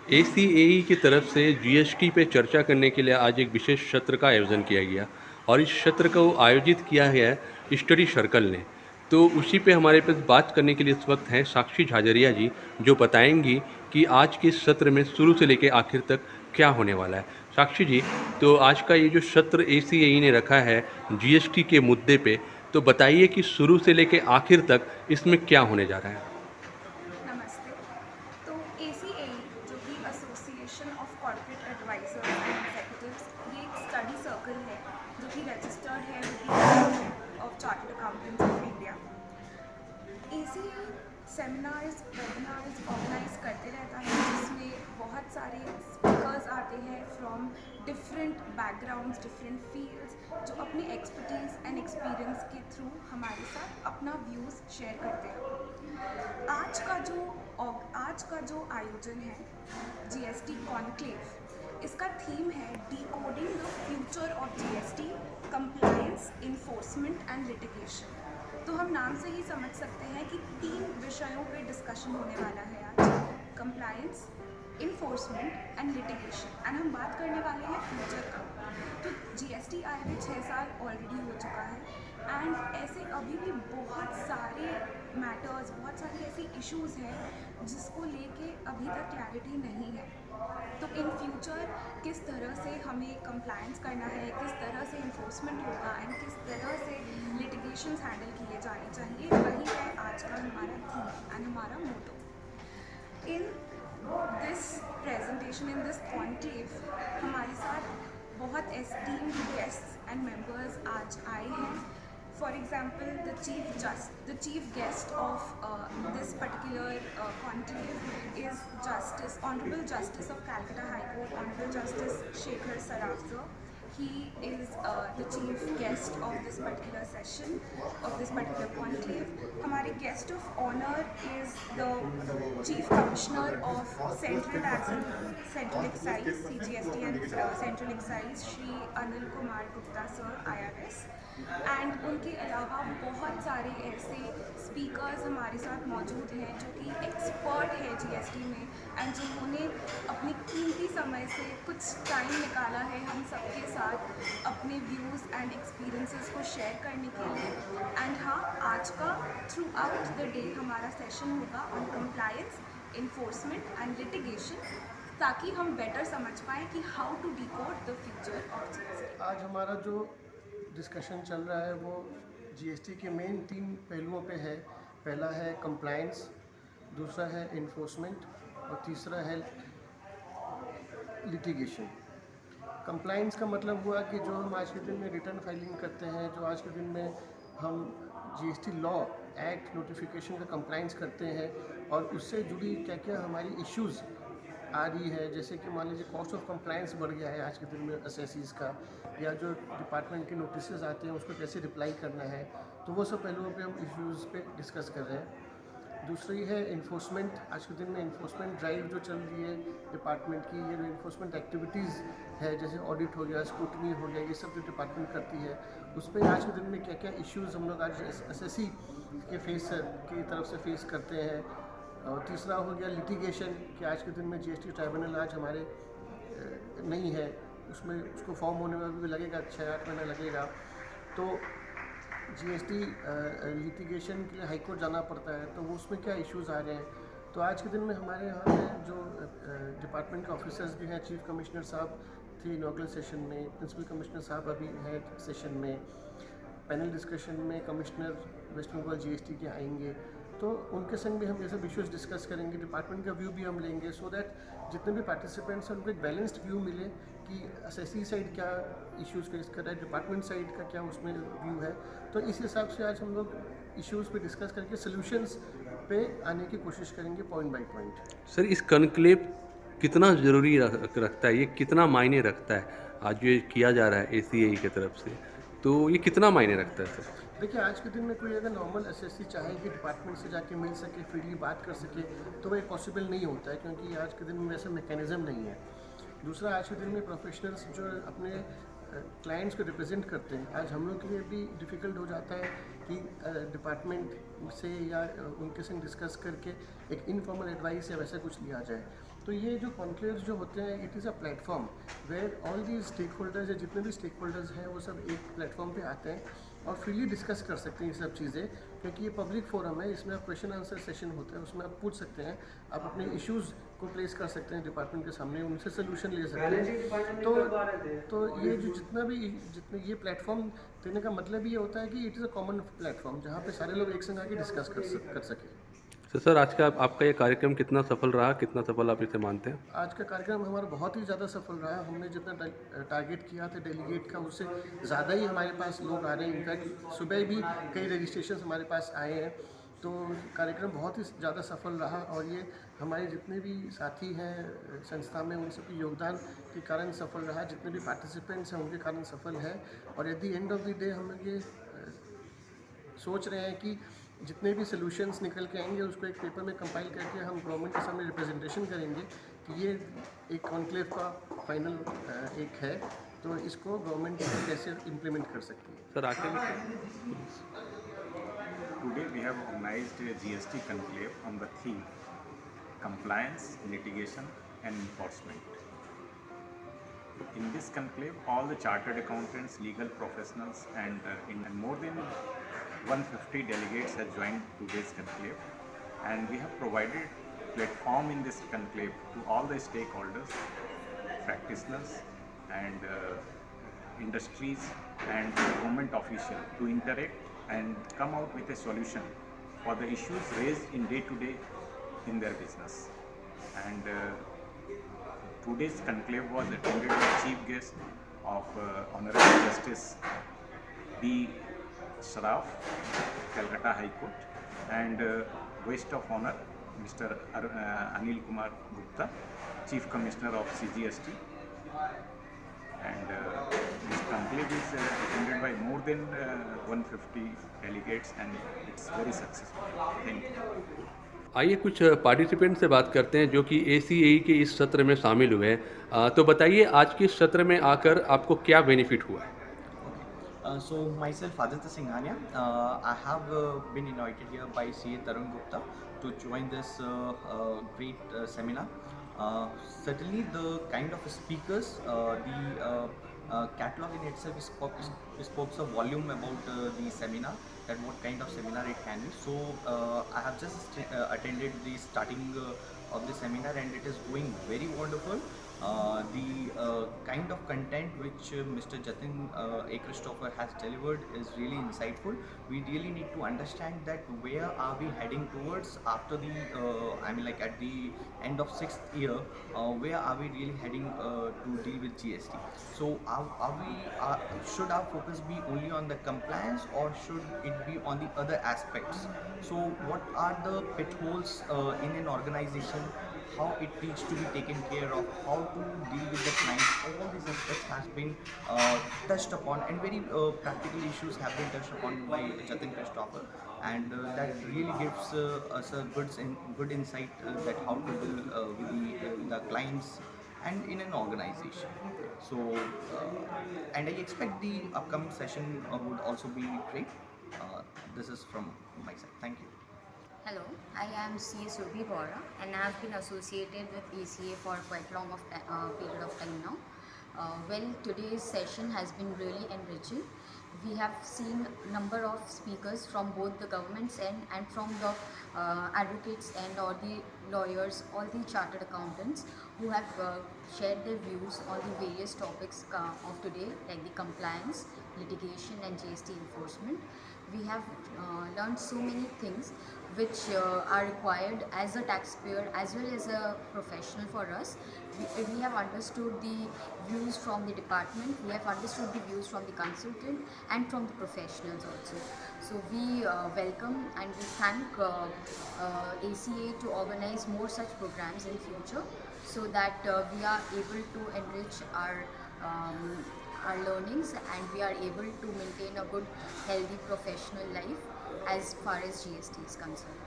ACAE की तरफ से जीएसटी पे चर्चा करने के लिए आज एक विशेष सत्र का आयोजन किया गया और इस सत्र को आयोजित किया है स्टडी सर्कल ने। तो उसी पे हमारे पास बात करने के लिए इस वक्त हैं साक्षी झाझरिया जी, जो बताएंगी कि आज के इस सत्र में शुरू से लेकर आखिर तक क्या होने वाला है। साक्षी जी, तो आज का ये जो सत्र ACAE ने रखा है जीएसटी के मुद्दे पे, तो बताइए कि शुरू से लेकर आखिर तक इसमें क्या होने जा रहा है। नमस्ते। तो ACAE जो कि association of corporate advisers and executives, ये एक स्टडी सर्कल है जो कि रजिस्टर्ड है with the of chartered accountants of India. ACAE seminars webinars organise करते रहता है जिसमें बहुत सारे स्पीकर्स आते हैं from different backgrounds, different fields, जो अपनी एक्सपर्टीज़ एंड एक्सपीरियंस के थ्रू हमारे साथ अपना व्यूज़ शेयर करते हैं। आज का जो आयोजन है जीएसटी कॉन्क्लेव, इसका थीम है decoding the future of GST, compliance, enforcement and litigation. तो हम नाम से ही समझ सकते हैं कि 3 विषयों पे डिस्कशन होने वाला है आज: compliance, enforcement and litigation. And हम बात करने वाले हैं फ्यूचर का। तो जीएसटी आए हुए 6 साल ऑलरेडी हो चुका है एंड ऐसे अभी भी बहुत सारे मैटर्स, बहुत सारी ऐसी इश्यूज हैं जिसको लेके अभी तक क्लैरिटी नहीं है। तो इन फ्यूचर किस तरह से हमें कंप्लायंस करना है, किस तरह से इन्फोर्समेंट होगा एंड किस तरह से लिटिगेशंस हैंडल किए जाने चाहिए, वही है आज का हमारा थीम एंड हमारा motto. In this presentation, in this conclave, हमारे साथ बहुत एस्टीम्ड गेस्ट्स एंड मेंबर्स आज आए हैं। For example, the chief guest of this particular conclave is Honorable Justice of Calcutta High Court, Honorable Justice Shekhar Saraf sir. He is the chief guest of this particular session, of this particular conclave. हमारे guest of honor is the Chief Commissioner of Central Tax and Central Excise, CGST and Central Excise, Shri Anil Kumar Gupta sir, IRS। And उनके अलावा बहुत सारे ऐसे speakers हमारे साथ मौजूद हैं जो कि एक्सपर्ट है जीएसटी में एंड जिन्होंने अपनी कीमती समय से कुछ टाइम निकाला है हम सबके साथ अपने व्यूज़ एंड एक्सपीरियंसेस को शेयर करने के लिए। एंड हाँ, आज का थ्रू आउट द डे हमारा सेशन होगा on compliance, enforcement and litigation, ताकि हम बेटर समझ पाएँ कि how to decode the future of GST. आज हमारा जो डिस्कशन चल रहा है वो जीएसटी के मेन 3 पहलुओं पे है। पहला है कंप्लायंस, दूसरा है इन्फोर्समेंट और तीसरा है लिटिगेशन। कंप्लायंस का मतलब हुआ कि जो हम आज के दिन में रिटर्न फाइलिंग करते हैं, जो आज के दिन में हम जीएसटी लॉ एक्ट नोटिफिकेशन का कंप्लायंस करते हैं और उससे जुड़ी क्या क्या हमारी इश्यूज़ आ रही है। जैसे कि मान लीजिए कॉस्ट ऑफ कंप्लायंस बढ़ गया है आज के दिन में एसएससीज़ का, या जो डिपार्टमेंट के नोटिस आते हैं उसको कैसे रिप्लाई करना है, तो वो सब पहलुओं पे हम इश्यूज़ पे डिस्कस कर रहे हैं। दूसरी है इन्फोर्समेंट। आज के दिन में इन्फोर्समेंट ड्राइव जो चल रही है डिपार्टमेंट की, ये जो इन्फोर्समेंट एक्टिविटीज़ है जैसे ऑडिट हो गया, स्क्रूटनी हो गया, ये सब जो डिपार्टमेंट करती है उस पर आज के दिन में क्या क्या इश्यूज़ हम लोग आज एसएससी के की तरफ से फेस करते हैं। और तीसरा हो गया लिटिगेशन, कि आज के दिन में जीएसटी ट्राइब्यूनल आज हमारे नहीं है, उसमें उसको फॉर्म होने में भी लगेगा 6-8 महीना लगेगा। तो जीएसटी लिटिगेशन के लिए हाई कोर्ट जाना पड़ता है, तो वो उसमें क्या इश्यूज़ आ रहे हैं। तो आज के दिन में हमारे यहाँ पे जो डिपार्टमेंट के ऑफिसर्स भी हैं, चीफ कमिश्नर साहब थे इनॉग्रल सेशन में, प्रिंसिपल कमिश्नर साहब अभी हैं सेशन में, पैनल डिस्कशन में कमिश्नर वेस्ट बंगाल जीएसटी के आएंगे, तो उनके संग भी हम ये सब इश्यूज़ डिस्कस करेंगे, डिपार्टमेंट का व्यू भी हम लेंगे, सो दैट जितने भी पार्टिसिपेंट्स हैं उनको एक बैलेंस्ड व्यू मिले कि एसएससी साइड क्या इश्यूज़ फेस कर रहा है, डिपार्टमेंट साइड का क्या उसमें व्यू है। तो इस हिसाब से आज हम लोग इश्यूज़ पे डिस्कस करके सोल्यूशंस पे आने की कोशिश करेंगे पॉइंट बाय पॉइंट। सर, इस कॉन्क्लेव कितना ज़रूरी रखता है, ये कितना मायने रखता है आज ये किया जा रहा है एसीआई की तरफ से, तो ये कितना मायने रखता है सर? देखिए, आज के दिन में कोई अगर नॉर्मल एसएससी चाहे कि डिपार्टमेंट से जाके मिल सके, फ्रीली बात कर सके, तो वह पॉसिबल नहीं होता है, क्योंकि आज के दिन में वैसा मैकेनिज़्म नहीं है। दूसरा, आज के दिन में प्रोफेशनल्स जो अपने क्लाइंट्स को रिप्रेजेंट करते हैं, आज हम लोग के लिए भी डिफ़िकल्ट हो जाता है कि डिपार्टमेंट से या उनके संग डिस्कस करके एक इनफॉर्मल एडवाइस या वैसा कुछ लिया जाए। तो ये जो कॉन्क्लेव्स जो होते हैं, it is a platform where all the stakeholders या जितने भी स्टेक होल्डर्स हैं वो सब एक प्लेटफॉर्म पे आते हैं और फ्रीली डिस्कस कर सकते हैं ये सब चीज़ें, क्योंकि ये पब्लिक फोरम है। इसमें आप क्वेश्चन आंसर सेशन होता है, उसमें आप पूछ सकते हैं, आप अपने इश्यूज़ को प्लेस कर सकते हैं डिपार्टमेंट के सामने, उनसे सोल्यूशन ले सकते हैं। तो ये जो जितने ये प्लेटफॉर्म देने का मतलब ये होता है कि it is a common platform जहाँ पे सारे लोग एक संग आके डिस्कस कर सकें। तो सर आज का आपका ये कार्यक्रम कितना सफल रहा, कितना सफल आप इसे मानते हैं? आज का कार्यक्रम हमारा बहुत ही ज़्यादा सफल रहा। हमने जितना टारगेट किया था डेलीगेट का, उससे ज़्यादा ही हमारे पास लोग आ रहे हैं। इनफैक्ट सुबह भी कई रजिस्ट्रेशन हमारे पास आए हैं। तो कार्यक्रम बहुत ही ज़्यादा सफल रहा और ये हमारे जितने भी साथी हैं संस्था में, उन सबके योगदान के कारण सफल रहा। जितने भी पार्टिसिपेंट्स हैं उनके कारण सफल है। और at the end of the day हम ये सोच रहे हैं कि जितने भी सोल्यूशंस निकल के आएंगे उसको एक पेपर में कंपाइल करके हम गवर्नमेंट के सामने रिप्रेजेंटेशन करेंगे कि ये एक कॉन्क्लेव का फाइनल एक है, तो इसको गवर्नमेंट कैसे इम्प्लीमेंट कर सकती है। सर आखिर में Today we have organized a GST conclave on the theme compliance, litigation and enforcement. In this conclave, all the chartered accountants, legal professionals and more than 150 delegates have joined today's conclave, and we have provided platform in this conclave to all the stakeholders, practitioners and industries and government officials to interact and come out with a solution for the issues raised in day-to-day in their business. And today's conclave was attended by chief guest of Honorable Justice B. Sharaf, Calcutta High Court, and guest of honor Mr. Anil Kumar Gupta, Chief Commissioner of CGST. And this conclave is attended by more than 150 delegates and it's very successful. Thank you. आइए कुछ participant से बात करते हैं जो कि ACAE के इस सत्र में शामिल हुए हैं। तो बताइए आज के इस सत्र में आकर आपको क्या बेनिफिट हुआ है? So myself Aditya Singhania, I have been invited here by CA Tarun Gupta to join this great seminar. Certainly the kind of speakers, the catalog in itself spoke a volume about the seminar, that what kind of seminar it can be. So I have just attended the starting of the seminar and it is going very wonderful. The kind of content which Mr. Jatin A. Christopher has delivered is really insightful. We really need to understand that where are we heading towards after the, like at the end of 6th year, where are we really heading to deal with GST. So should our focus be only on the compliance or should it be on the other aspects? So what are the pitfalls in an organization, how it needs to be taken care of, how to deal with the clients, all these aspects has been touched upon, and very practical issues have been touched upon by Jatin Christopher, and that really gives us a good insight that how to deal with the clients and in an organization. So and I expect the upcoming session would also be great. This is from my side. Thank you. Hello, I am C. Surbi Bora and I have been associated with ACA for quite long period of time now. Well, today's session has been really enriching. We have seen number of speakers from both the government's end and from the advocates end or the lawyers, all the chartered accountants who have shared their views on the various topics of today, like the compliance, litigation and GST enforcement. We have learned so many things which are required as a taxpayer as well as a professional for us. We have understood the views from the department, we have understood the views from the consultant and from the professionals also. So we welcome and we thank ACA to organize more such programs in future so that we are able to enrich our learnings and we are able to maintain a good, healthy professional life as far as GST is concerned.